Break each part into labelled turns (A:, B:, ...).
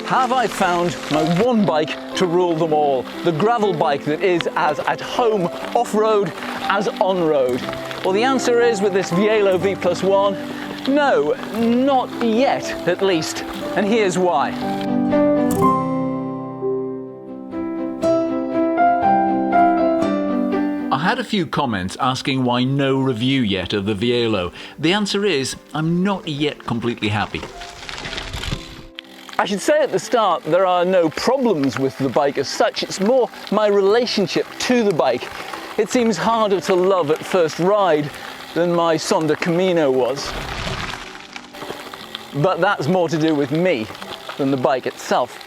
A: Have I found my one bike to rule them all? The gravel bike that is as at home off-road as on-road? Well, the answer is, with this Vielo V+1, no, not yet at least. And here's why. I had a few comments asking why no review yet of the Vielo. The answer is, I'm not yet completely happy. I should say at the start, there are no problems with the bike as such. It's more my relationship to the bike. It seems harder to love at first ride than my Sonda Camino was. But that's more to do with me than the bike itself.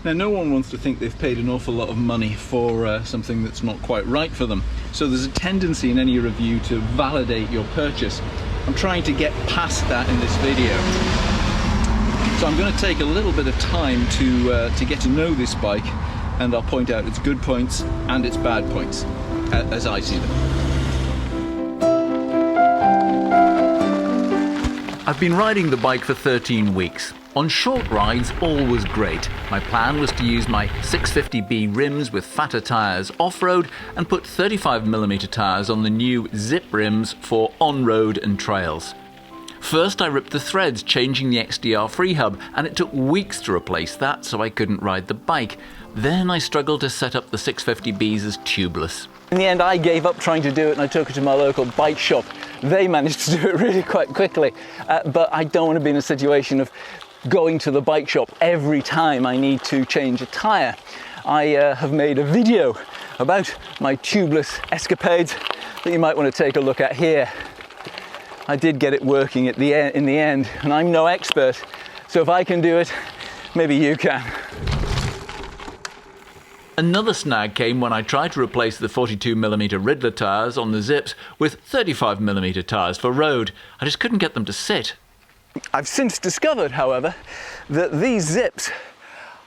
A: Now, no one wants to think they've paid an awful lot of money for something that's not quite right for them. So there's a tendency in any review to validate your purchase. I'm trying to get past that in this video. So I'm going to take a little bit of time to get to know this bike, and I'll point out its good points and its bad points as I see them. I've been riding the bike for 13 weeks. On short rides, all was great. My plan was to use my 650B rims with fatter tyres off-road and put 35mm tyres on the new Zip rims for on-road and trails. First, I ripped the threads, changing the XDR free hub, and it took weeks to replace that, so I couldn't ride the bike. Then I struggled to set up the 650Bs as tubeless. In the end, I gave up trying to do it and I took it to my local bike shop. They managed to do it really quite quickly, but I don't want to be in a situation of going to the bike shop every time I need to change a tyre. I have made a video about my tubeless escapades that you might want to take a look at here. I did get it working in the end, and I'm no expert, so if I can do it, maybe you can. Another snag came when I tried to replace the 42mm Riddler tyres on the Zips with 35mm tyres for road. I just couldn't get them to sit. I've since discovered, however, that these Zips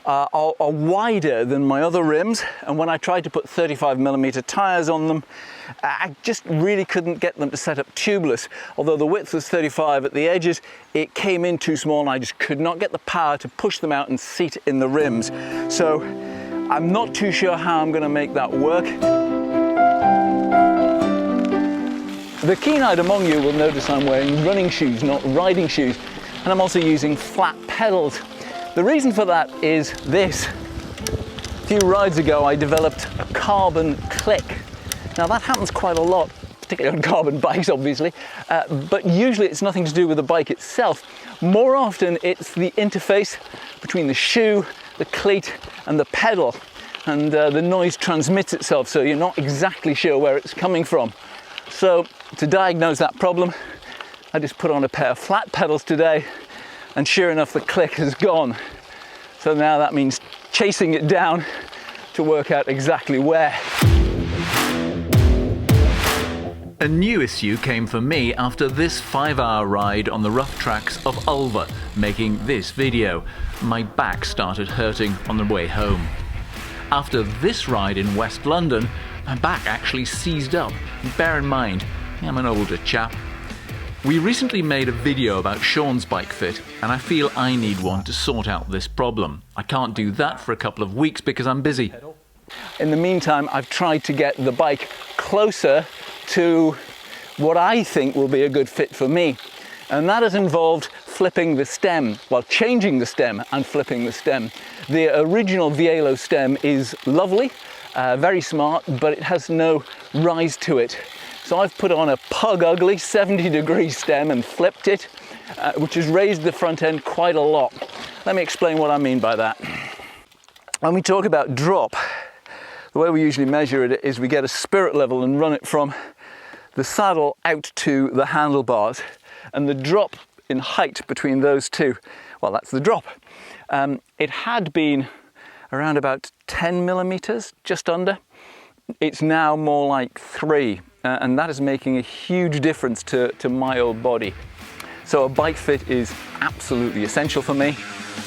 A: are wider than my other rims, and when I tried to put 35mm tyres on them, I just really couldn't get them to set up tubeless. Although the width was 35 at the edges, it came in too small and I just could not get the power to push them out and seat in the rims. So I'm not too sure how I'm going to make that work. The keen-eyed among you will notice I'm wearing running shoes, not riding shoes, and I'm also using flat pedals. The reason for that is this. A few rides ago I developed a carbon click. Now that happens quite a lot, particularly on carbon bikes obviously, but usually it's nothing to do with the bike itself. More often it's the interface between the shoe, the cleat and the pedal, and the noise transmits itself, so you're not exactly sure where it's coming from. So to diagnose that problem, I just put on a pair of flat pedals today, and sure enough the click has gone. So now that means chasing it down to work out exactly where. A new issue came for me after this 5-hour ride on the rough tracks of Ulva, making this video. My back started hurting on the way home. After this ride in West London, my back actually seized up. Bear in mind, I'm an older chap. We recently made a video about Sean's bike fit, and I feel I need one to sort out this problem. I can't do that for a couple of weeks because I'm busy. In the meantime, I've tried to get the bike closer to what I think will be a good fit for me. And that has involved flipping the stem, well, changing the stem and flipping the stem. The original Vielo stem is lovely, very smart, but it has no rise to it. So I've put on a pug ugly 70-degree stem and flipped it, which has raised the front end quite a lot. Let me explain what I mean by that. When we talk about drop, the way we usually measure it is we get a spirit level and run it from the saddle out to the handlebars. And the drop in height between those two, well, that's the drop. It had been around about 10 millimeters, just under. It's now more like 3, and that is making a huge difference to my old body. So a bike fit is absolutely essential for me,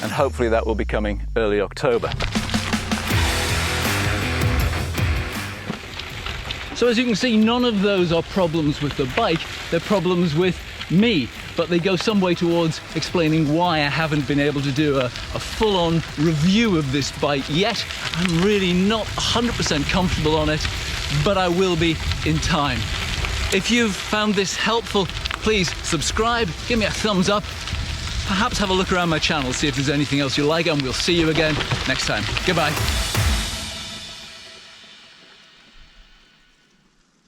A: and hopefully that will be coming early October. So as you can see, none of those are problems with the bike, they're problems with me.
B: but they go some way towards explaining why I haven't been able to do a full-on review of this bike yet. I'm really not 100% comfortable on it, but I will be in time. If you've found this helpful, please subscribe, give me a thumbs up, perhaps have a look around my channel, see if there's anything else you like, and we'll see you again next time. Goodbye.